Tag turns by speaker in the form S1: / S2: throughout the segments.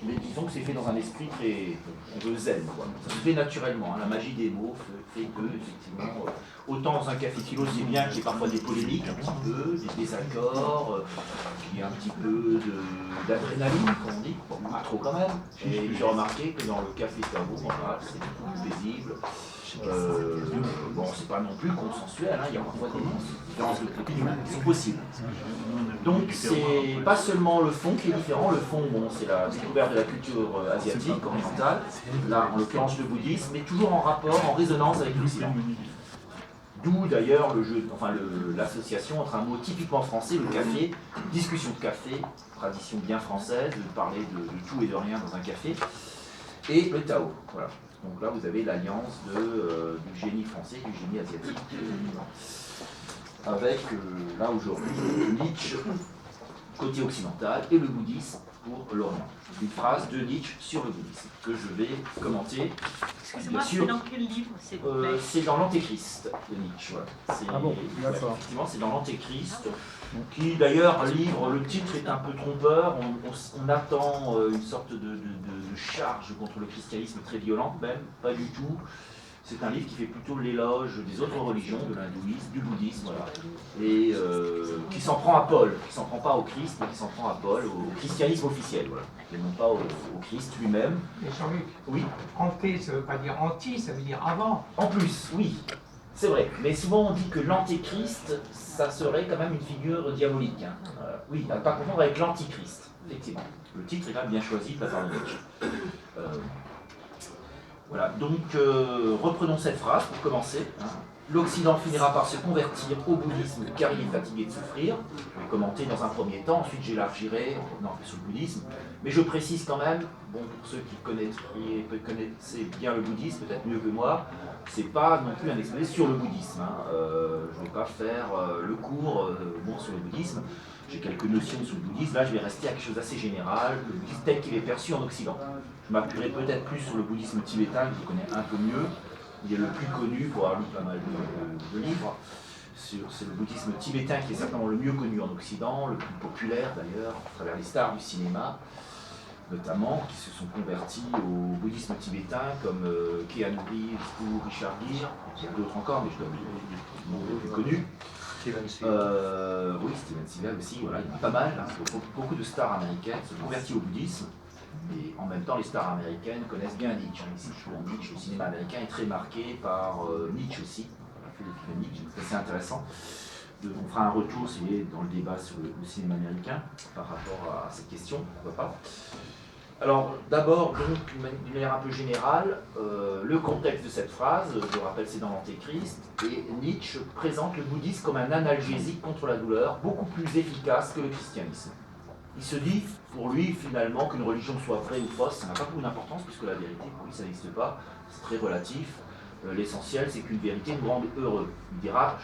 S1: mais disons que c'est fait dans un esprit très zen, quoi. Ça se fait naturellement, hein. La magie des mots fait que, effectivement, autant dans un café philo, c'est bien qu'il y ait parfois des polémiques, un petit peu, des désaccords, qu'il y ait un petit peu d'adrénaline, comme on dit, bon, pas trop quand même. Et j'ai remarqué que dans le café Tabo, en général, c'est beaucoup plus paisible. Bon, c'est pas non plus consensuel, hein. Il y a parfois des différences de qui sont possibles. Donc c'est pas seulement le fond qui est différent, le fond, bon, c'est la découverte de la culture asiatique, orientale, là en l'occurrence le bouddhisme, mais toujours en rapport, en résonance avec l'Occident. D'où d'ailleurs l'association entre un mot typiquement français, le café, discussion de café, tradition bien française, de parler de tout et de rien dans un café, et le Tao. Voilà. Donc là, vous avez l'alliance du génie français et du génie asiatique, avec, là aujourd'hui, Nietzsche, côté occidental, et le bouddhisme pour l'Orient. Une phrase de Nietzsche sur le bouddhisme, que je vais commenter.
S2: Excusez-moi, c'est dans quel livre, s'il vous plaît ?
S1: C'est dans l'Antéchrist de Nietzsche. Voilà.
S3: Ah bon, d'accord.
S1: Effectivement, c'est dans l'Antéchrist, qui d'ailleurs, le titre est un peu trompeur. On attend une sorte de charge contre le christianisme très violente, même, pas du tout. C'est un livre qui fait plutôt l'éloge des autres religions, de l'hindouisme, du bouddhisme, voilà. Et qui s'en prend à Paul, qui s'en prend pas au Christ, mais qui s'en prend à Paul, au christianisme officiel, voilà. Et non pas au Christ lui-même.
S4: Mais Jean-Luc,
S1: oui.
S4: Anté, ça ne veut pas dire anti, ça veut dire avant.
S1: En plus, oui, c'est vrai. Mais souvent on dit que l'antéchrist, ça serait quand même une figure diabolique. Hein. Oui, à ne pas confondre avec l'antichrist, effectivement. Le titre est quand même bien choisi de la part de Nietzsche. Voilà, donc reprenons cette phrase pour commencer. Hein. L'Occident finira par se convertir au bouddhisme car il est fatigué de souffrir. Je vais commenter dans un premier temps, ensuite j'élargirai sur le bouddhisme. Mais je précise quand même, bon, pour ceux qui connaissaient bien le bouddhisme, peut-être mieux que moi, c'est pas non plus un exposé sur le bouddhisme. Hein. Je ne vais pas faire le cours sur le bouddhisme. J'ai quelques notions sur le bouddhisme. Là, je vais rester à quelque chose d'assez général, le bouddhisme tel qu'il est perçu en Occident. Je m'appuierai peut-être plus sur le bouddhisme tibétain, que je connais un peu mieux. Il est le plus connu pour avoir lu pas mal de livres. C'est le bouddhisme tibétain qui est certainement le mieux connu en Occident, le plus populaire d'ailleurs, à travers les stars du cinéma, notamment, qui se sont convertis au bouddhisme tibétain, comme Keanu Reeves ou Richard Gere. Il y a d'autres encore, mais je dois dire les plus connus.
S3: Steven Seagal.
S1: Oui, Steven Seagal aussi, voilà, il y en a pas mal. Hein. Beaucoup de stars américaines se sont converties au bouddhisme. Et en même temps, les stars américaines connaissent bien Nietzsche. Ici, Nietzsche, le cinéma américain est très marqué par Nietzsche aussi. On a fait des films de Nietzsche, c'est assez intéressant. On fera un retour, si vous voulez, dans le débat sur le cinéma américain par rapport à cette question, pourquoi pas. Alors, d'abord, donc, d'une manière un peu générale, le contexte de cette phrase, je rappelle, c'est dans l'Antéchrist, et Nietzsche présente le bouddhisme comme un analgésique contre la douleur, beaucoup plus efficace que le christianisme. Il se dit, pour lui, finalement, qu'une religion soit vraie ou fausse, ça n'a pas beaucoup d'importance, puisque la vérité, pour lui, ça n'existe pas, c'est très relatif. L'essentiel, c'est qu'une vérité nous rende heureux. Il dira,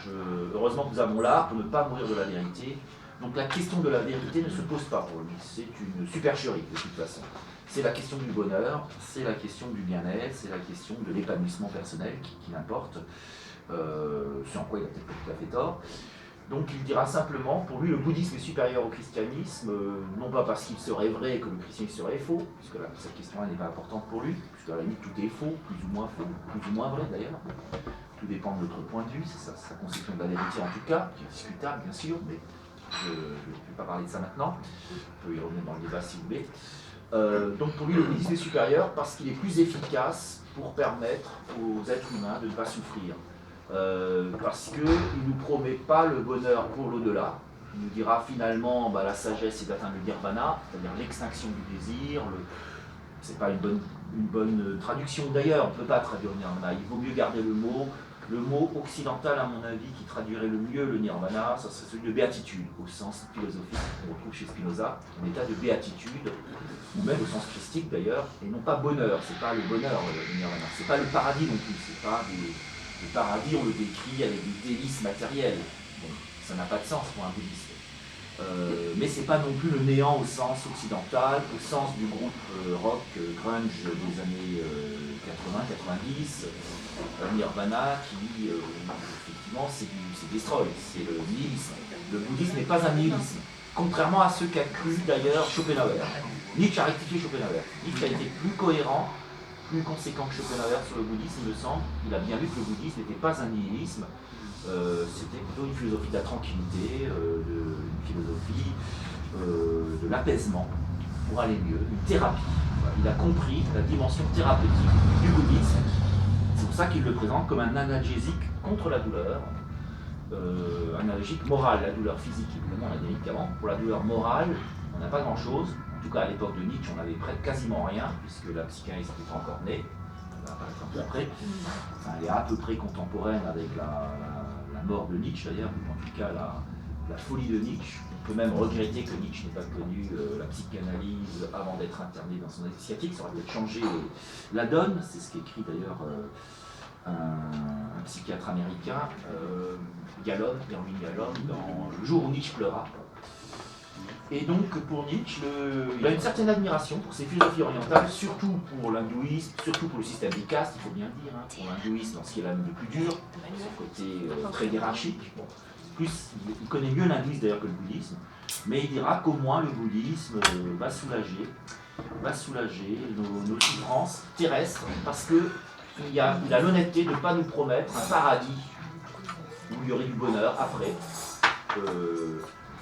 S1: heureusement que nous avons l'art pour ne pas mourir de la vérité. Donc la question de la vérité ne se pose pas pour lui, c'est une supercherie de toute façon. C'est la question du bonheur, c'est la question du bien-être, c'est la question de l'épanouissement personnel qui l'importe, c'est en quoi il a peut-être pas tout à fait tort. Donc il dira simplement, pour lui le bouddhisme est supérieur au christianisme, non pas parce qu'il serait vrai que le christianisme serait faux, puisque cette question-là n'est pas importante pour lui, puisque à la limite tout est faux, plus ou moins vrai d'ailleurs. Tout dépend de notre point de vue, c'est sa conception de la vérité en tout cas, qui est discutable bien sûr, mais je ne vais pas parler de ça maintenant, on peut y revenir dans le débat si vous voulez. Donc pour lui le bouddhisme est supérieur parce qu'il est plus efficace pour permettre aux êtres humains de ne pas souffrir. Parce qu'il ne nous promet pas le bonheur pour l'au-delà. Il nous dira finalement la sagesse c'est d'atteindre le nirvana, c'est-à-dire l'extinction du désir. C'est pas une bonne traduction d'ailleurs, on ne peut pas traduire le nirvana. Il vaut mieux garder le mot occidental à mon avis qui traduirait le mieux le nirvana, ça serait celui de béatitude, au sens philosophique qu'on retrouve chez Spinoza, un état de béatitude, ou même au sens christique d'ailleurs, et non pas bonheur, c'est pas le bonheur le nirvana, c'est pas le paradis non plus, c'est pas le paradis, on le décrit avec des délices matérielles. Bon, ça n'a pas de sens pour un bouddhiste. Mais c'est pas non plus le néant au sens occidental, au sens du groupe rock grunge des années 80-90, Nirvana, qui effectivement c'est destroy, c'est le nihilisme. Le bouddhisme n'est pas un nihilisme, contrairement à ce qu'a cru d'ailleurs Schopenhauer. Nietzsche a rectifié Schopenhauer. Nietzsche a été plus cohérent, plus conséquent que Schopenhauer sur le bouddhisme, il me semble. Il a bien vu que le bouddhisme n'était pas un nihilisme, c'était plutôt une philosophie de la tranquillité, une philosophie de l'apaisement pour aller mieux, une thérapie. Voilà. Il a compris la dimension thérapeutique du bouddhisme. C'est pour ça qu'il le présente comme un analgésique contre la douleur, un analgésique moral. La douleur physique, évidemment, on a des médicaments. Pour la douleur morale, on n'a pas grand-chose. En tout cas, à l'époque de Nietzsche, on n'avait quasiment rien, puisque la psychanalyse n'était pas encore née. Elle va apparaître un peu après. Enfin, elle est à peu près contemporaine avec la mort de Nietzsche, d'ailleurs, ou en tout cas la folie de Nietzsche. On peut même regretter que Nietzsche n'ait pas connu la psychanalyse avant d'être interné dans son aide psychiatrique. Ça aurait peut-être changé la donne. C'est ce qu'écrit d'ailleurs un psychiatre américain, Irving Yalom, dans Le jour où Nietzsche pleura. Et donc pour Nietzsche, il a une certaine admiration pour ces philosophies orientales, surtout pour l'hindouisme, surtout pour le système des castes, il faut bien le dire, hein, pour l'hindouisme dans ce qui est la le plus dur, son côté très hiérarchique. Bon, plus, il connaît mieux l'hindouisme d'ailleurs que le bouddhisme, mais il dira qu'au moins le bouddhisme va soulager nos souffrances terrestres, parce qu'il a l'honnêteté de ne pas nous promettre un paradis où il y aurait du bonheur après.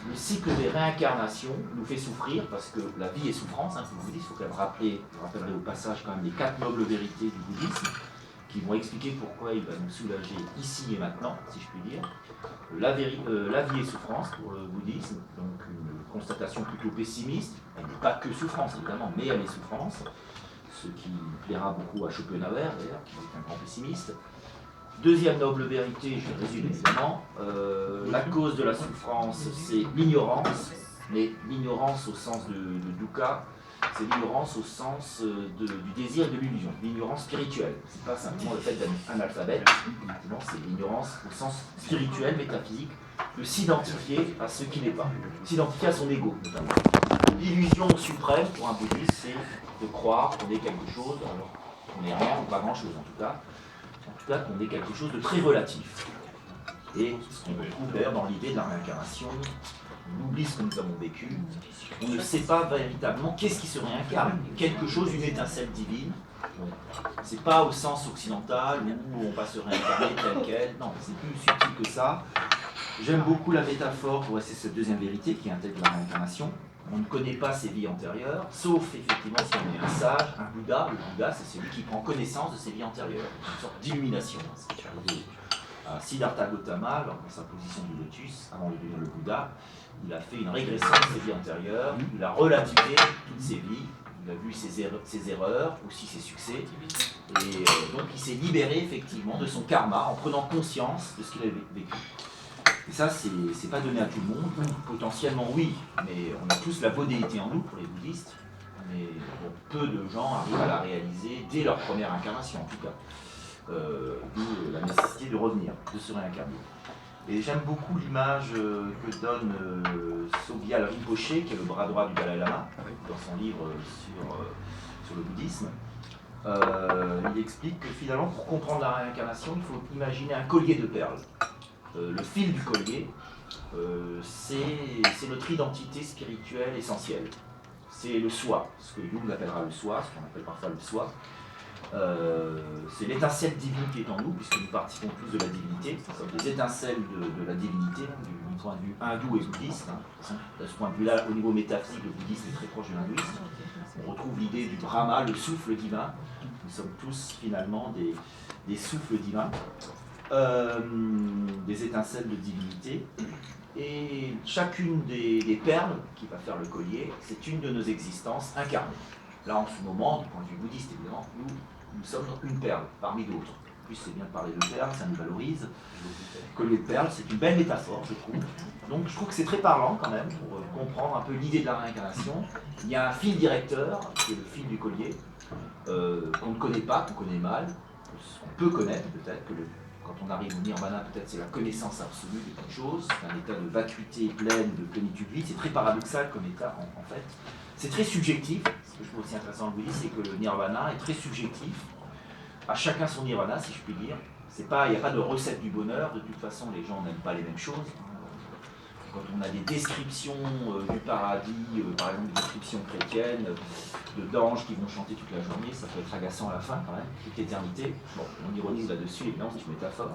S1: Le cycle des réincarnations nous fait souffrir parce que la vie est souffrance, hein, pour le bouddhisme. Il faut quand même rappeler, je rappellerai au passage quand même les 4 nobles vérités du bouddhisme qui vont expliquer pourquoi il va nous soulager ici et maintenant, si je puis dire. La vie est souffrance pour le bouddhisme, donc une constatation plutôt pessimiste. Elle n'est pas que souffrance évidemment, mais elle est souffrance, ce qui plaira beaucoup à Schopenhauer d'ailleurs, qui est un grand pessimiste. Deuxième noble vérité, je résume évidemment, la cause de la souffrance, c'est l'ignorance, mais l'ignorance au sens de dukkha, c'est l'ignorance au sens du désir et de l'illusion, l'ignorance spirituelle. C'est pas simplement le fait d'être analphabète, c'est l'ignorance au sens spirituel, métaphysique, de s'identifier à ce qui n'est pas, s'identifier à son ego notamment. L'illusion suprême pour un bouddhiste, c'est de croire qu'on est quelque chose, alors qu'on n'est rien, ou pas grand-chose en tout cas qu'on est quelque chose de très relatif. Et ce qu'on retrouve d'ailleurs dans l'idée de la réincarnation, on oublie ce que nous avons vécu, on ne sait pas véritablement qu'est-ce qui se réincarne, quelque chose, une étincelle divine. C'est pas au sens occidental où on va se réincarner tel quel, non, c'est plus subtil que ça. J'aime beaucoup la métaphore pour essayer cette deuxième vérité qui intègre la réincarnation. On ne connaît pas ses vies antérieures, sauf effectivement si on est un sage, un Bouddha. Le Bouddha, c'est celui qui prend connaissance de ses vies antérieures, une sorte d'illumination. C'est arrivé à Siddhartha Gautama, dans sa position du lotus, avant de devenir le Bouddha. Il a fait une régression de ses vies antérieures, il a relativisé toutes ses vies, il a vu ses erreurs, aussi ses succès, et donc il s'est libéré effectivement de son karma en prenant conscience de ce qu'il avait vécu. Et ça, c'est pas donné à tout le monde, potentiellement oui, mais on a tous la bodhéité en nous pour les bouddhistes, mais bon, peu de gens arrivent à la réaliser dès leur première incarnation en tout cas. D'où la nécessité de revenir, de se réincarner. Et j'aime beaucoup l'image que donne Sogyal Rinpoche, qui est le bras droit du Dalai Lama, dans son livre sur le bouddhisme. Il explique que finalement, pour comprendre la réincarnation, il faut imaginer un collier de perles. Le fil du collier, c'est notre identité spirituelle essentielle. C'est le soi, ce que Jung appellera le soi, ce qu'on appelle parfois le soi. C'est l'étincelle divine qui est en nous, puisque nous participons tous de la divinité. Nous sommes des étincelles de la divinité, du point de vue hindou et bouddhiste. De ce point de vue-là, au niveau métaphysique, le bouddhisme est très proche de l'hindouisme. On retrouve l'idée du Brahma, le souffle divin. Nous sommes tous finalement des souffles divins. Des étincelles de divinité, et chacune des perles qui va faire le collier, c'est une de nos existences incarnées. Là, en ce moment, du point de vue bouddhiste, évidemment, nous sommes une perle parmi d'autres. En plus, c'est bien de parler de perles, ça nous valorise. Collier de perles, c'est une belle métaphore, je trouve. Donc, je trouve que c'est très parlant quand même pour comprendre un peu l'idée de la réincarnation. Il y a un fil directeur, qui est le fil du collier, qu'on ne connaît pas, qu'on connaît mal, qu'on peut connaître peut-être, quand on arrive au nirvana, peut-être c'est la connaissance absolue de toute chose, c'est un état de vacuité pleine, de plénitude vide, c'est très paradoxal comme état en fait. C'est très subjectif, ce que je trouve aussi intéressant dans le bouddhisme, c'est que le nirvana est très subjectif, à chacun son nirvana si je puis dire. Il n'y a pas de recette du bonheur, de toute façon les gens n'aiment pas les mêmes choses. quand on a des descriptions du paradis, par exemple des descriptions chrétiennes, d'anges qui vont chanter toute la journée, ça peut être agaçant à la fin quand même, toute l'éternité. Bon, on ironise là-dessus, évidemment, c'est une métaphore.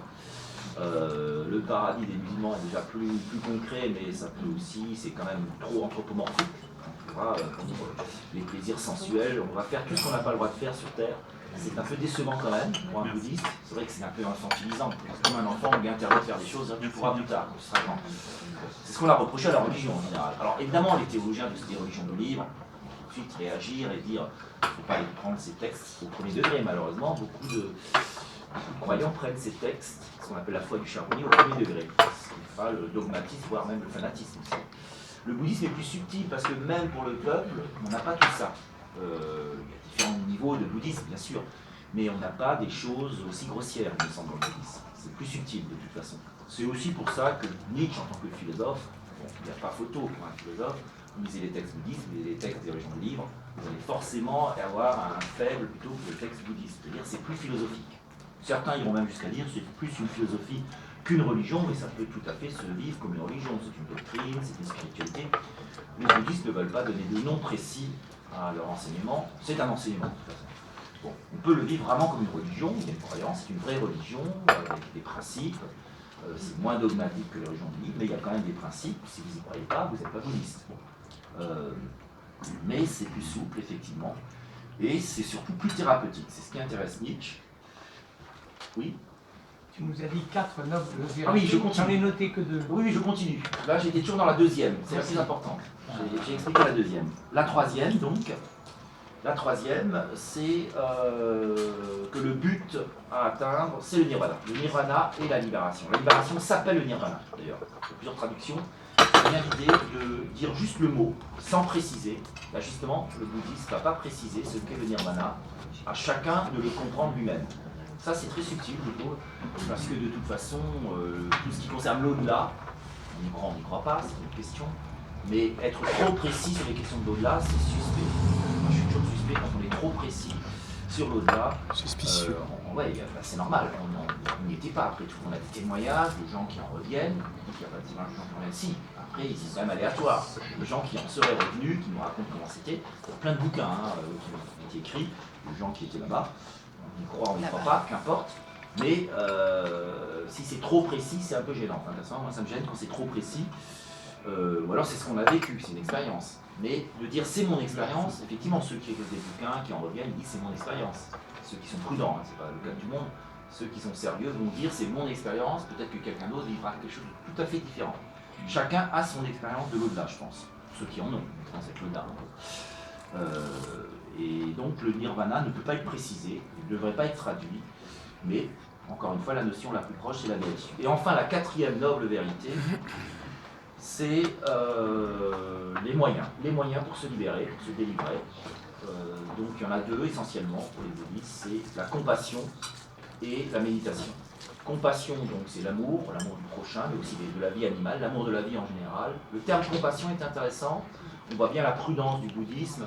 S1: Le paradis des musulmans est déjà plus concret, mais ça peut aussi, c'est quand même trop anthropomorphique. Pour les plaisirs sensuels, on va faire tout ce qu'on n'a pas le droit de faire sur Terre. C'est un peu décevant quand même pour un bouddhiste. C'est vrai que c'est un peu infantilisant. Comme un enfant, on lui interdit de faire des choses, tu pourras plus tard, tu seras grand. C'est ce qu'on a reproché à la religion en général. Alors évidemment, les théologiens de ces religions de livres vont tout de suite réagir et dire il ne faut pas prendre ces textes au premier degré. Malheureusement, beaucoup de croyants prennent ces textes, ce qu'on appelle la foi du charbonnier, au premier degré. Ce qui fera le dogmatisme, voire même le fanatisme aussi. Le bouddhisme est plus subtil parce que même pour le peuple, on n'a pas tout ça. Il y a différents niveaux de bouddhisme, bien sûr, mais on n'a pas des choses aussi grossières, il me semble, dans le bouddhisme. C'est plus subtil, de toute façon. C'est aussi pour ça que Nietzsche, en tant que philosophe, bon, il n'y a pas photo pour un philosophe, vous lisez les textes bouddhistes, vous lisez les textes des religions de livres, vous allez forcément avoir un faible plutôt que le texte bouddhiste. C'est-à-dire c'est plus philosophique. Certains iront même jusqu'à dire que c'est plus une philosophie qu'une religion, mais ça peut tout à fait se vivre comme une religion. C'est une doctrine, c'est une spiritualité. Les bouddhistes ne veulent pas donner de nom précis à leur enseignement. C'est un enseignement, de toute façon. Bon, on peut le vivre vraiment comme une religion, il y a une croyance, c'est une vraie religion, avec des principes. C'est moins dogmatique que les religions de livre, mais il y a quand même des principes. Si vous n'y croyez pas, vous n'êtes pas bouddhiste. Mais c'est plus souple, effectivement. Et c'est surtout plus thérapeutique. C'est ce qui intéresse Nietzsche. Oui.
S4: Tu nous as dit 4 nobles vérités.
S1: Ah oui, je continue.
S4: J'en ai noté que 2.
S1: Oui, je continue. Là, j'étais toujours dans la deuxième. C'est la plus importante. J'ai expliqué la deuxième. La troisième, donc. La troisième, c'est que le but à atteindre, c'est le nirvana. Le nirvana et la libération. La libération s'appelle le nirvana, d'ailleurs. Il y a plusieurs traductions. C'est bien l'idée de dire juste le mot, sans préciser. Là, justement, le bouddhiste ne va pas préciser ce qu'est le nirvana. À chacun de le comprendre lui-même. Ça, c'est très subtil, je trouve, parce que de toute façon, tout ce qui concerne l'au-delà, on y croit, on n'y croit pas, c'est une question. Mais être trop précis sur les questions de l'au-delà, c'est suspect. Moi, je suis toujours suspect quand on est trop précis sur l'au-delà.
S3: Suspicieux.
S1: Ouais, c'est normal, on n'y était pas après tout. On a des témoignages de gens qui en reviennent, il n'y a pas de témoignages de gens qui en reviennent. Si, après, c'est quand même aléatoire. Les gens qui en seraient revenus, qui nous racontent comment c'était, il y a plein de bouquins qui ont été écrits, de gens qui étaient là-bas. On y croit, on n'y croit pas, qu'importe. Mais si c'est trop précis, c'est un peu gênant. Enfin, de toute façon, moi, ça me gêne quand c'est trop précis. Ou alors c'est ce qu'on a vécu, c'est une expérience. Mais de dire c'est mon expérience, effectivement, ceux qui écrivent des bouquins, qui en reviennent, ils disent c'est mon expérience. Ceux qui sont prudents, hein, c'est pas le cas de tout le monde, ceux qui sont sérieux vont dire c'est mon expérience, peut-être que quelqu'un d'autre vivra quelque chose de tout à fait différent. Chacun a son expérience de l'au-delà, je pense. Ceux qui en ont, dans cette l'au-delà. Et donc le nirvana ne peut pas être précisé, il ne devrait pas être traduit, mais encore une fois, la notion la plus proche, c'est la vérité. Et enfin, la quatrième noble vérité, c'est les moyens. Les moyens pour se libérer, pour se délivrer. Donc il y en a deux essentiellement pour les bouddhistes, c'est la compassion et la méditation. Compassion, donc c'est l'amour du prochain, mais aussi de la vie animale, l'amour de la vie en général. Le terme compassion est intéressant, on voit bien la prudence du bouddhisme.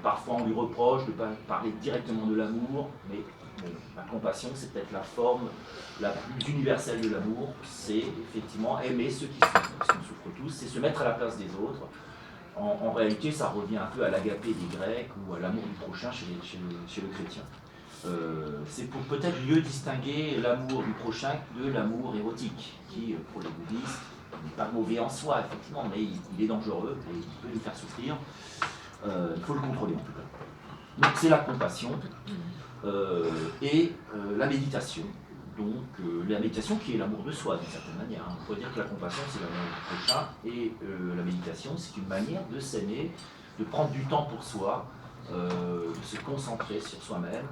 S1: Parfois on lui reproche de ne pas parler directement de l'amour, mais bon, la compassion c'est peut-être la forme la plus universelle de l'amour, c'est effectivement aimer ceux qui souffrent, parce qu'on souffre tous, c'est se mettre à la place des autres. En réalité ça revient un peu à l'agapé des Grecs ou à l'amour du prochain chez le chrétien. C'est pour peut-être mieux distinguer l'amour du prochain de l'amour érotique, qui pour les bouddhistes n'est pas mauvais en soi effectivement, mais il est dangereux et il peut nous faire souffrir. Il faut le contrôler en tout cas. Donc c'est la compassion et la méditation. Donc la méditation qui est l'amour de soi d'une certaine manière. On pourrait dire que la compassion c'est l'amour du prochain et la méditation c'est une manière de s'aimer, de prendre du temps pour soi, de se concentrer sur soi-même,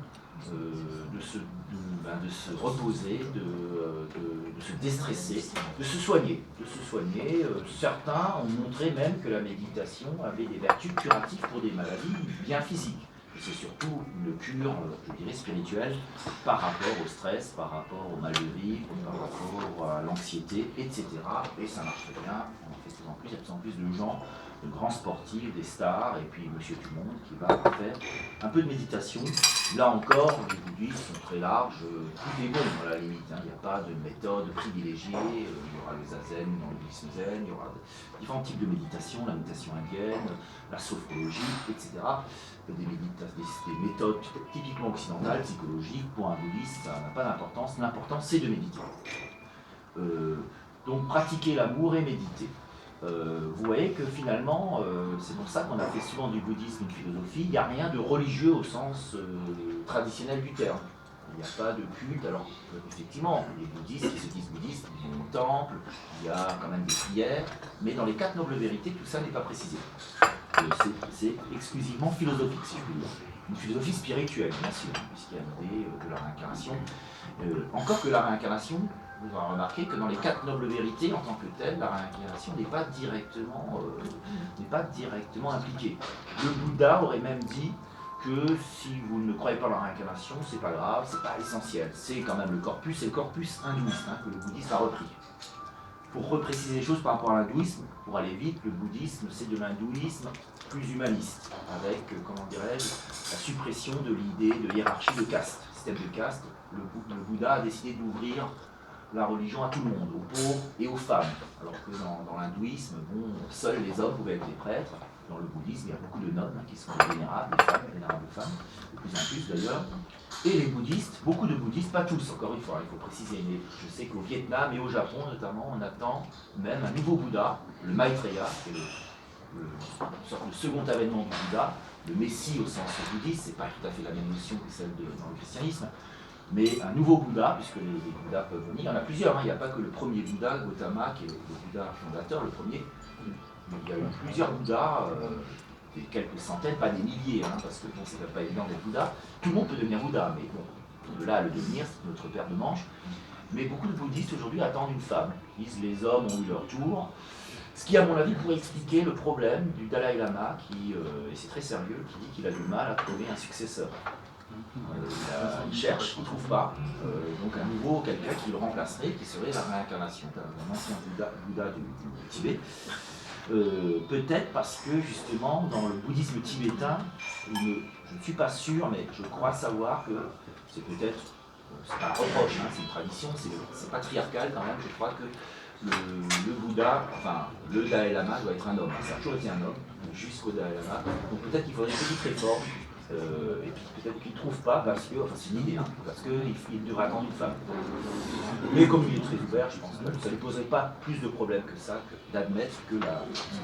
S1: de se reposer, de se déstresser, de se soigner. Certains ont montré même que la méditation avait des vertus curatives pour des maladies bien physiques. C'est surtout une cure, je dirais, spirituelle par rapport au stress, par rapport au mal de vivre, par rapport à l'anxiété, etc. Et ça marche très bien. On en fait de plus en plus, il y a de plus en plus de gens de grands sportifs, des stars, et puis Monsieur Tout-le-Monde qui va faire un peu de méditation. Là encore, les bouddhistes sont très larges, tout est bon à la limite, hein. Il n'y a pas de méthode privilégiée, il y aura le zazen dans le bouddhisme zen, il y aura différents types de méditation, la méditation indienne, la sophrologie, etc. Des méthodes typiquement occidentales, psychologiques, pour un bouddhiste, ça n'a pas d'importance, l'important c'est de méditer. Donc pratiquer l'amour et méditer. Vous voyez que finalement, c'est pour ça qu'on a fait souvent du bouddhisme une philosophie, il n'y a rien de religieux au sens traditionnel du terme. Il n'y a pas de culte, alors effectivement, les bouddhistes qui se disent bouddhistes, ils vont au temple, il y a quand même des prières, mais dans les 4 nobles vérités, tout ça n'est pas précisé. C'est exclusivement philosophique, si je puis dire. Une philosophie spirituelle, bien sûr, puisqu'il y a l'idée de la réincarnation. Encore que la réincarnation, vous aurez remarqué que dans les 4 nobles vérités, en tant que telle, la réincarnation n'est pas directement impliquée. Le Bouddha aurait même dit que si vous ne croyez pas à la réincarnation, c'est pas grave, c'est pas essentiel. C'est quand même le corpus, c'est le corpus hindouiste que le bouddhisme a repris. Pour repréciser les choses par rapport à l'hindouisme, pour aller vite, le bouddhisme c'est de l'hindouisme plus humaniste, avec, comment dirais-je, la suppression de l'idée de hiérarchie de caste, système de caste. Le Bouddha a décidé d'ouvrir la religion à tout le monde, aux pauvres et aux femmes, alors que dans l'hindouisme, bon, seuls les hommes pouvaient être des prêtres. Dans le bouddhisme, il y a beaucoup de nonnes qui sont vénérables, vénérables femmes, de plus en plus d'ailleurs. Et les bouddhistes, beaucoup de bouddhistes, pas tous, encore une fois, il faut préciser, mais je sais qu'au Vietnam et au Japon notamment, on attend même un nouveau Bouddha, le Maitreya, qui est le second avènement du Bouddha, le Messie au sens bouddhiste, c'est pas tout à fait la même notion que celle dans le christianisme, mais un nouveau Bouddha, puisque les Bouddhas peuvent venir, il y en a plusieurs, il n'y a pas que le premier Bouddha, Gautama, qui est le Bouddha fondateur, le premier, il y a eu plusieurs Bouddhas, des quelques centaines, pas des milliers, parce que bon, c'est pas évident d'être Bouddha. Tout le monde peut devenir Bouddha, mais bon, de là à le devenir, c'est notre paire de manches. Mais beaucoup de bouddhistes aujourd'hui attendent une femme. Ils disent les hommes ont eu leur tour. Ce qui, à mon avis, pourrait expliquer le problème du Dalai Lama, qui, et c'est très sérieux, qui dit qu'il a du mal à trouver un successeur. Il cherche, il ne trouve pas. Donc un nouveau, quelqu'un qui le remplacerait, qui serait la réincarnation d'un ancien Bouddha du Tibet. Peut-être parce que justement dans le bouddhisme tibétain, je ne suis pas sûr, mais je crois savoir que c'est peut-être, c'est pas un reproche, c'est une tradition, c'est patriarcal quand même, je crois que le Bouddha, enfin le Dalai Lama doit être un homme, ça a toujours été un homme, jusqu'au Dalai Lama, donc peut-être qu'il faudrait une petite réforme, et puis peut-être qu'il ne trouve pas parce que, enfin c'est une idée, parce qu'il devrait attendre une femme. Mais comme il est très ouvert, je pense que ça ne lui poserait pas plus de problèmes que ça, d'admettre que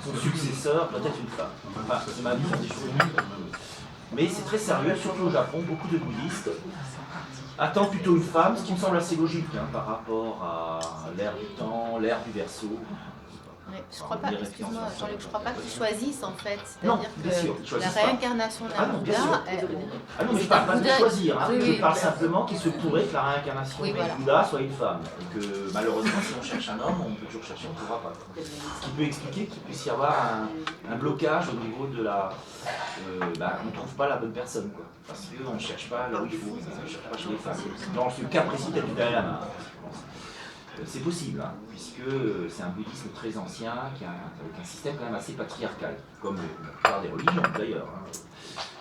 S1: son successeur doit être une femme. Enfin, c'est ma vision des choses. Mais c'est très sérieux, surtout au Japon, beaucoup de bouddhistes attendent plutôt une femme, ce qui me semble assez logique par rapport à l'ère du temps, l'ère du Verseau.
S5: Ouais, je crois pas, excuse-moi, Jean-Luc, je crois pas qu'ils choisissent en fait.
S1: Non,
S5: C'est-à-dire que la réincarnation d'un Bouddha.
S1: Ah non, mais je ne parle pas de choisir,
S5: oui,
S1: je parle simplement qu'il se pourrait que la réincarnation du Bouddha soit une femme. Et que malheureusement, si on cherche un homme, on peut toujours chercher, on ne trouvera pas. Ce qui peut expliquer qu'il puisse y avoir un blocage au niveau de la. On ne trouve pas la bonne personne, quoi. Parce qu'on ne cherche pas là où il faut, on ne cherche pas chez les femmes. Dans ce cas précis, peut-être du Dalai Lama. C'est possible, puisque c'est un bouddhisme très ancien, avec un système quand même assez patriarcal, comme la plupart des religions d'ailleurs.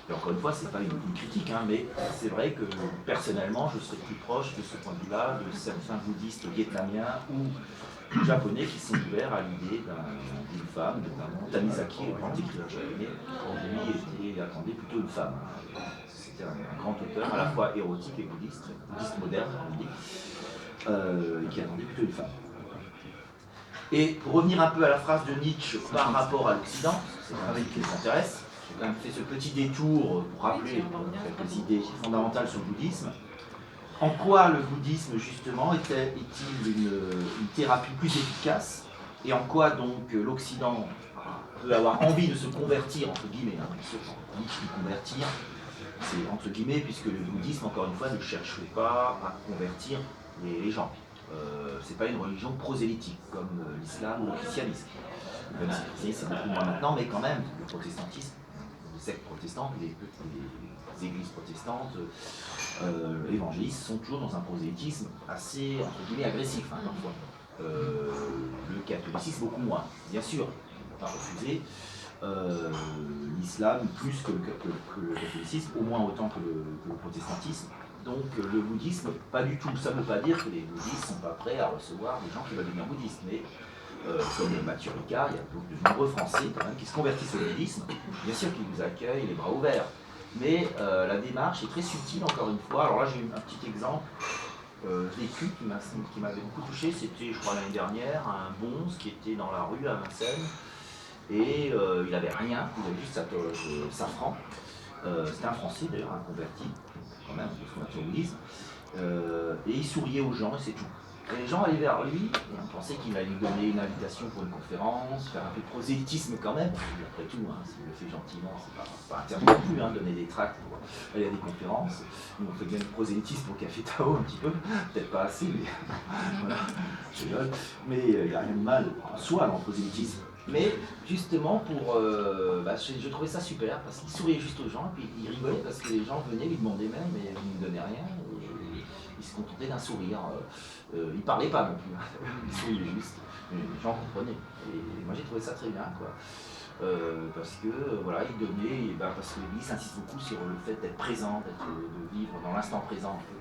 S1: Et encore une fois, ce n'est pas une critique, mais c'est vrai que personnellement, je serais plus proche de ce point de vue-là de certains bouddhistes vietnamiens ou japonais qui sont ouverts à l'idée d'une femme, notamment Tanizaki, le grand écrivain japonais, qui attendait plutôt une femme. C'était un grand auteur, à la fois érotique et bouddhiste moderne, on dit. Qui attendait plutôt une femme. Et pour revenir un peu à la phrase de Nietzsche par rapport à l'Occident, c'est un travail qui m'intéresse, j'ai quand même fait ce petit détour pour rappeler quelques idées fondamentales sur le bouddhisme. En quoi le bouddhisme justement est-il une thérapie plus efficace, et en quoi donc l'Occident peut avoir envie de se convertir, entre guillemets, Nietzsche dit convertir, c'est entre guillemets, puisque le bouddhisme, encore une fois, ne cherche pas à convertir les gens. C'est pas une religion prosélytique comme l'islam ou le christianisme. Même si c'est beaucoup moins maintenant, mais quand même, le protestantisme, les sectes protestantes, les églises protestantes, évangélistes sont toujours dans un prosélytisme assez, entre guillemets, agressif, parfois. Le catholicisme, beaucoup moins, bien sûr, pas refusé. l'islam plus que le catholicisme, au moins autant que le protestantisme. Donc le bouddhisme, pas du tout. Ça ne veut pas dire que les bouddhistes ne sont pas prêts à recevoir des gens qui veulent devenir bouddhistes, mais comme Mathieu Ricard, il y a de nombreux Français quand même qui se convertissent au bouddhisme. Bien sûr qu'ils vous accueillent les bras ouverts, mais la démarche est très subtile encore une fois. Alors là j'ai eu un petit exemple vécu qui m'avait beaucoup touché. C'était, je crois, l'année dernière, un bonze qui était dans la rue à Vincennes et il n'avait rien, il avait juste sa toge safran. C'était un Français d'ailleurs, un converti, quand même, de son naturalisme, et il souriait aux gens et c'est tout. Et les gens allaient vers lui et on pensait qu'il allait lui donner une invitation pour une conférence, faire un peu de prosélytisme quand même. Après tout, hein, s'il le fait gentiment, c'est pas interdit non plus, hein, donner des tracts pour aller à des conférences. Nous on fait bien du prosélytisme au Café Tao un petit peu, peut-être pas assez, mais voilà, je rigole. Mais il n'y a rien de mal en soi dans le prosélytisme. Mais justement, je trouvais ça super parce qu'il souriait juste aux gens et puis il rigolait parce que les gens venaient lui demander même, mais il ne donnait rien. Il se contentait d'un sourire. Il parlait pas non plus, il souriait juste. Mais les gens comprenaient. Et moi j'ai trouvé ça très bien, quoi. Parce que voilà, il donnait, parce que l'Église insiste beaucoup sur le fait d'être présent, de vivre dans l'instant présent, un peu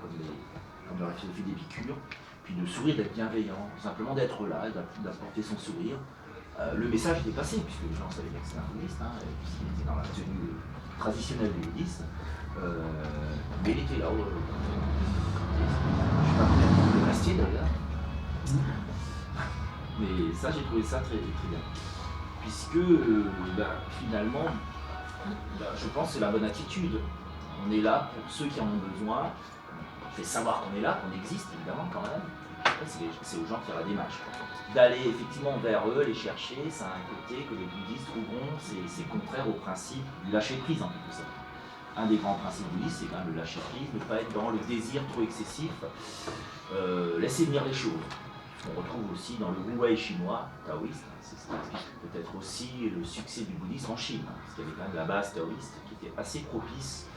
S1: comme dans la philosophie d'Épicure, puis de sourire, d'être bienveillant, simplement d'être là, d'apporter son sourire. Le message était passé, puisque les gens savaient bien que c'était un bouddhiste, hein, puisqu'il était dans la tenue traditionnelle du bouddhisme, mais il était là. Je ne sais pas combien de restier d'ailleurs. Mais ça, j'ai trouvé ça très, très bien. Puisque finalement, je pense que c'est la bonne attitude. On est là pour ceux qui en ont besoin. On fait savoir qu'on est là, qu'on existe évidemment quand même. Après, c'est aux gens de faire la démarche. D'aller effectivement vers eux, les chercher, ça a un côté que les bouddhistes trouveront, c'est contraire au principe du lâcher-prise en quelque sorte. Un des grands principes bouddhistes, c'est quand même le lâcher-prise, ne pas être dans le désir trop excessif, laisser venir les choses. On retrouve aussi dans le Wu Wei chinois, taoïste, c'est ce qui explique peut-être aussi le succès du bouddhisme en Chine, parce qu'il y avait quand même la base taoïste qui était assez propice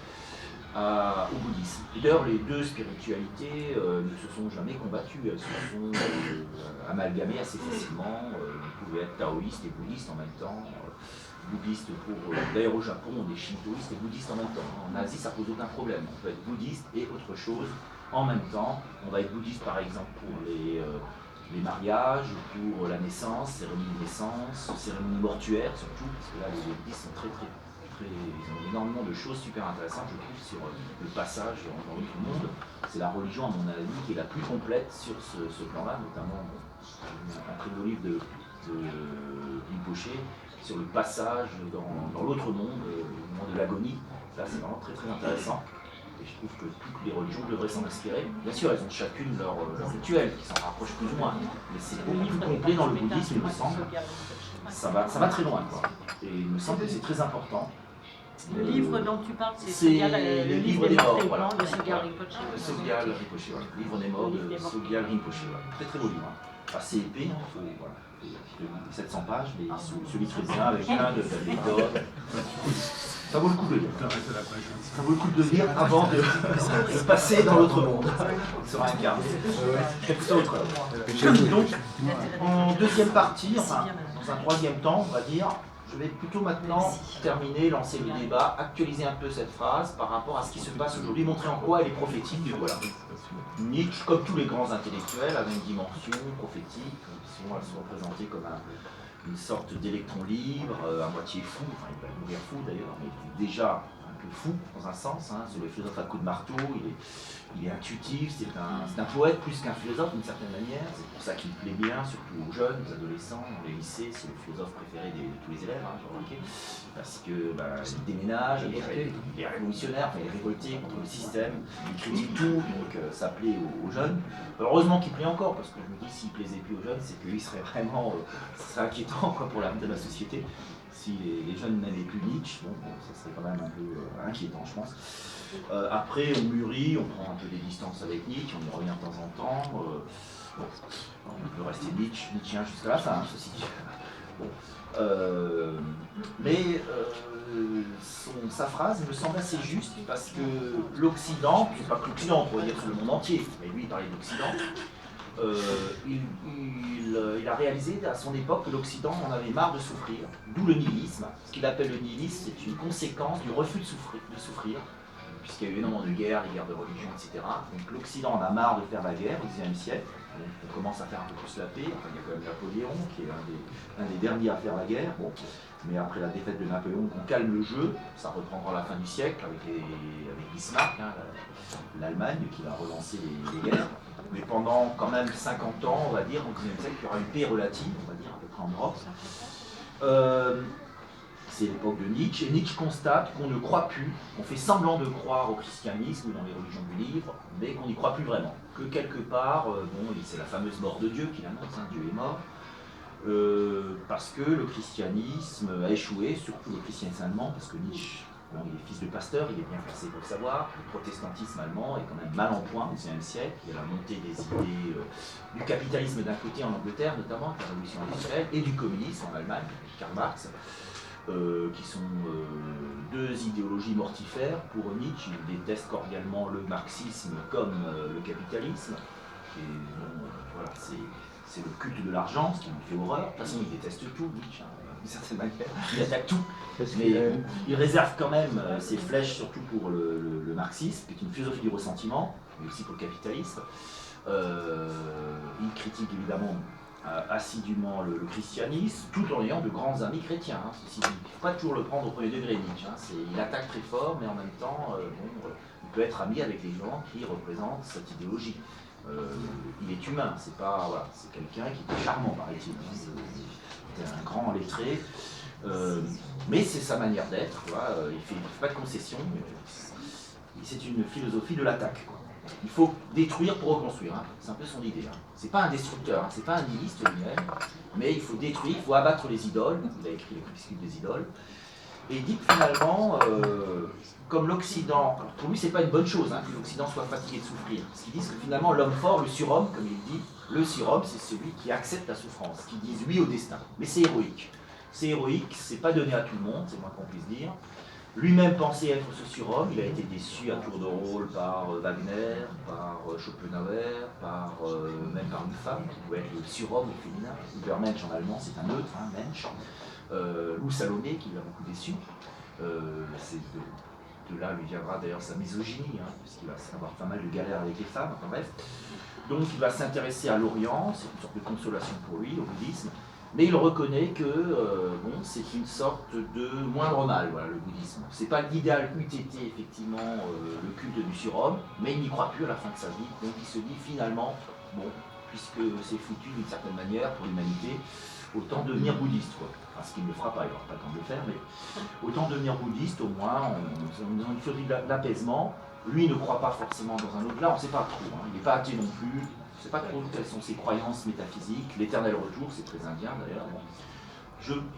S1: au bouddhisme. Et d'ailleurs, les deux spiritualités ne se sont jamais combattues, elles se sont amalgamées assez facilement. On pouvait être taoïste et bouddhiste en même temps. Bouddhiste d'ailleurs au Japon, on est shintoïste et bouddhiste en même temps. En Asie, ça pose aucun problème. On peut être bouddhiste et autre chose en même temps. On va être bouddhiste par exemple pour les mariages, pour la naissance, cérémonie de naissance, cérémonie mortuaire surtout, parce que là les bouddhistes sont très, ils ont énormément de choses super intéressantes, je trouve, sur le passage dans l'autre monde. C'est la religion, à mon avis, qui est la plus complète sur ce plan-là, notamment un très beau livre de Rinpoché sur le passage dans l'autre monde, le monde de l'agonie. Là, c'est vraiment très très intéressant. Et je trouve que toutes les religions devraient s'en inspirer. Bien sûr, elles ont chacune leur rituel qui s'en rapproche plus ou moins. Mais c'est beaucoup plus complet dans le bouddhisme, il me semble. Ça va très loin, quoi. Et il me semble que c'est très important.
S2: Le livre dont tu parles, c'est
S1: le livre des morts, voilà.
S2: De Sogyal Rinpoché.
S1: Sogyal Rinpoché, voilà. Le livre des morts de Sogyal Rinpoché, voilà. Très très beau livre. Hein. Assez épais, hein. Voilà. 700 pages, mais il se lit très bien avec plein de méthodes. Ça vaut le coup de lire. Ça vaut le coup de lire avant de passer dans l'autre monde. Sur un quart. Donc, en deuxième partie, enfin, dans un troisième temps, on va dire, je vais plutôt maintenant terminer, lancer le débat, actualiser un peu cette phrase par rapport à ce qui se passe aujourd'hui, montrer en quoi elle est prophétique. Voilà. Nietzsche, comme tous les grands intellectuels, avait une dimension prophétique. Elles sont représentées comme une sorte d'électron libre, à moitié fou, enfin il va mourir fou d'ailleurs, mais déjà un peu fou dans un sens. Hein. C'est le philosophe à coup de marteau, il est intuitif, c'est un poète plus qu'un philosophe d'une certaine manière. C'est pour ça qu'il plaît bien, surtout aux jeunes, aux adolescents, dans les lycées. C'est le philosophe préféré de tous les élèves, hein, j'ai remarqué. Parce que il déménage, il est révolutionnaire, il est révolté contre le système, il critique tout, donc ça plaît aux jeunes. Heureusement qu'il plaît encore, parce que je me dis s'il plaisait plus aux jeunes, c'est qu'il serait vraiment ce serait inquiétant quoi, pour l'avenir de la société. Si les jeunes n'aimaient plus Nietzsche, bon, ça serait quand même un peu inquiétant, je pense. Après, on mûrit, on prend un peu des distances avec Nietzsche, on y revient de temps en temps. On peut rester Nietzschéen jusqu'à la fin, hein, ceci dit. Bon. Mais sa phrase me semble assez juste parce que l'Occident, c'est pas que l'Occident, on pourrait dire que c'est le monde entier, mais lui il parlait de l'Occident, il a réalisé à son époque que l'Occident en avait marre de souffrir, d'où le nihilisme. Ce qu'il appelle le nihilisme, c'est une conséquence du refus de souffrir, puisqu'il y a eu énormément de guerres, des guerres de religion, etc. Donc l'Occident en a marre de faire la guerre au XIXe siècle. Donc, on commence à faire un peu plus la paix. Enfin, il y a quand même Napoléon qui est un des derniers à faire la guerre. Bon. Mais après la défaite de Napoléon, on calme le jeu. Ça reprendra à la fin du siècle avec Bismarck, hein, l'Allemagne qui va relancer les guerres. Mais pendant quand même 50 ans, on va dire, au XIXe siècle, il y aura une paix relative, on va dire, à peu près en Europe. C'est l'époque de Nietzsche, et Nietzsche constate qu'on ne croit plus, on fait semblant de croire au christianisme ou dans les religions du livre, mais qu'on n'y croit plus vraiment. Que quelque part, c'est la fameuse mort de Dieu qu'il annonce, hein, Dieu est mort, parce que le christianisme a échoué, surtout le christianisme allemand, parce que Nietzsche, bon, il est fils de pasteur, il est bien placé pour le savoir, le protestantisme allemand est quand même mal en point au XIXe siècle, il y a la montée des idées du capitalisme d'un côté en Angleterre notamment, la révolution industrielle, et du communisme en Allemagne, Karl Marx, qui sont deux idéologies mortifères pour Nietzsche. Il déteste cordialement le marxisme comme le capitalisme. Et, voilà, c'est le culte de l'argent, ce qui lui fait horreur. De toute façon, il déteste tout, Nietzsche, d'une certaine manière. Il attaque tout. Mais il réserve quand même ses flèches, surtout pour le marxisme, qui est une philosophie du ressentiment, mais aussi pour le capitalisme. Il critique évidemment assidûment le christianisme, tout en ayant de grands amis chrétiens. Hein. Il ne faut pas toujours le prendre au premier degré, Nietzsche. Hein. Il attaque très fort, mais en même temps, il peut être ami avec les gens qui représentent cette idéologie. Il est humain, c'est pas, voilà, c'est quelqu'un qui est charmant, paraît-il. C'est un grand lettré, mais c'est sa manière d'être. Voilà. Il ne fait pas de concessions. C'est une philosophie de l'attaque. Il faut détruire pour reconstruire, hein. C'est un peu son idée. Hein. C'est pas un destructeur, hein. C'est pas un nihiliste lui-même, mais il faut détruire, il faut abattre les idoles. Il a écrit le crépuscule des idoles. Et il dit que finalement, comme l'Occident, pour lui c'est pas une bonne chose hein, que l'Occident soit fatigué de souffrir. Parce qu'ils disent que finalement l'homme fort, le surhomme, comme il dit, le surhomme c'est celui qui accepte la souffrance, qui dit oui au destin. Mais c'est héroïque. C'est héroïque, c'est pas donné à tout le monde, c'est moins qu'on puisse dire. Lui-même pensait être ce surhomme, il a été déçu à tour de rôle par Wagner, par Schopenhauer, même par une femme qui pouvait être le surhomme au féminin. Übermensch en allemand, c'est un neutre, hein, Mensch. Ou Salomé qui l'a beaucoup déçu. De là lui viendra d'ailleurs sa misogynie, hein, puisqu'il va avoir pas mal de galères avec les femmes, enfin bref. Donc il va s'intéresser à l'Orient, c'est une sorte de consolation pour lui, au bouddhisme. Mais il reconnaît que c'est une sorte de moindre mal, voilà, le bouddhisme. C'est pas l'idéal UTT, effectivement, le culte du surhomme, mais il n'y croit plus à la fin de sa vie. Donc il se dit finalement, bon, puisque c'est foutu d'une certaine manière pour l'humanité, autant devenir bouddhiste, quoi. Enfin, ce qu'il ne le fera pas, il n'aura pas le temps de le faire, mais autant devenir bouddhiste, au moins, on une philosophie d'apaisement. Lui ne croit pas forcément dans un au-delà, on ne sait pas trop, hein. Il n'est pas athée non plus. Je ne sais pas trop quelles sont ses croyances métaphysiques, l'éternel retour, c'est très indien d'ailleurs.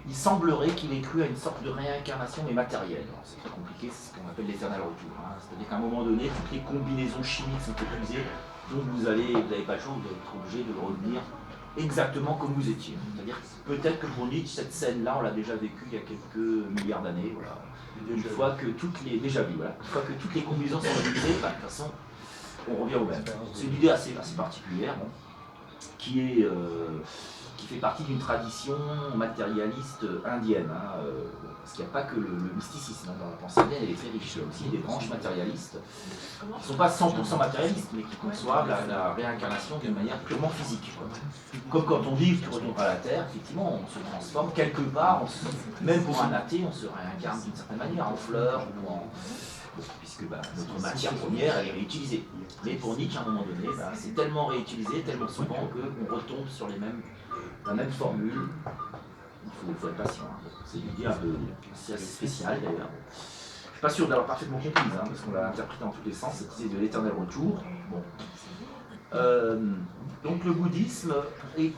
S1: Il semblerait qu'il ait cru à une sorte de réincarnation mais matérielle. C'est très compliqué, c'est ce qu'on appelle l'éternel retour. Hein. C'est-à-dire qu'à un moment donné, toutes les combinaisons chimiques sont épuisées, donc vous n'avez pas le choix, vous allez être obligé de revenir exactement comme vous étiez. C'est-à-dire peut-être que pour Nietzsche, cette scène-là, on l'a déjà vécue il y a quelques milliards d'années. Voilà. Une fois que toutes les combinaisons sont épuisées, de toute façon, on revient au même. C'est une idée assez particulière, bon, qui fait partie d'une tradition matérialiste indienne. Hein, parce qu'il n'y a pas que le mysticisme. Hein, dans la pensée indienne, elle est très riche. Il y a aussi des branches matérialistes qui ne sont pas 100% matérialistes, mais qui conçoivent la réincarnation d'une manière purement physique. Quoi. Comme quand on dit que tu retournes à la Terre, effectivement, on se transforme quelque part, même pour un athée, on se réincarne d'une certaine manière, en fleurs ou en... puisque notre matière première, elle est réutilisée. Mais pour Nietzsche, à un moment donné, c'est tellement réutilisé, tellement souvent qu'on retombe sur la même formule. Il faut être patient. Hein. C'est une idée un peu assez spéciale d'ailleurs. Je ne suis pas sûr d'avoir parfaitement comprise, hein, parce qu'on l'a interprété dans tous les sens, cette idée de l'éternel retour. Bon. Donc le bouddhisme est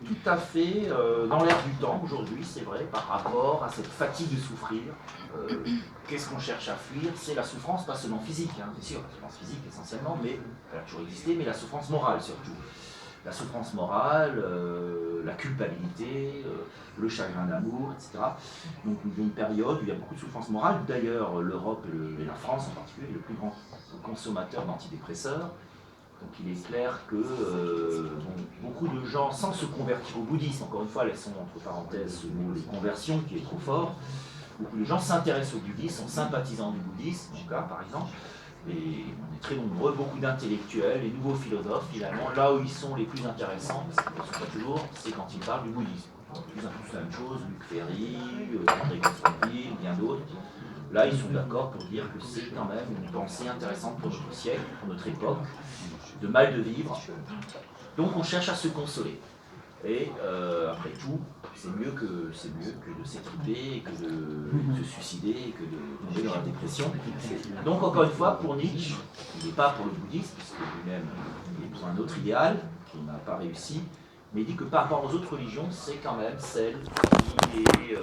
S1: tout à fait dans l'air du temps aujourd'hui, c'est vrai, par rapport à cette fatigue de souffrir. Qu'est-ce qu'on cherche à fuir? C'est la souffrance, pas seulement physique, hein, bien sûr, la souffrance physique essentiellement, mais elle a toujours existé, mais la souffrance morale surtout. La souffrance morale, la culpabilité, le chagrin d'amour, etc. Donc une période où il y a beaucoup de souffrance morale. D'ailleurs, l'Europe et la France en particulier est le plus grand consommateur d'antidépresseurs. Donc il est clair que beaucoup de gens, sans se convertir au bouddhisme, encore une fois, laissons entre parenthèses ce mot de conversion qui est trop fort, beaucoup de gens s'intéressent au bouddhisme, sont sympathisants du bouddhisme, en tout cas par exemple, et on est très nombreux, beaucoup d'intellectuels, les nouveaux philosophes finalement, là où ils sont les plus intéressants, parce qu'ils ne sont pas toujours, c'est quand ils parlent du bouddhisme. Ils ont tous la même chose, Luc Ferry, André Gaston, bien d'autres. Là, ils sont d'accord pour dire que c'est quand même une pensée intéressante pour notre siècle, pour notre époque, de mal de vivre. Donc on cherche à se consoler. Et après tout, c'est mieux que de s'étriper, et que de se suicider, et que de tomber dans la dépression. Donc encore une fois, pour Nietzsche, il n'est pas pour le bouddhisme, puisque lui-même il est pour un autre idéal, qui n'a pas réussi, mais il dit que par rapport aux autres religions, c'est quand même celle qui est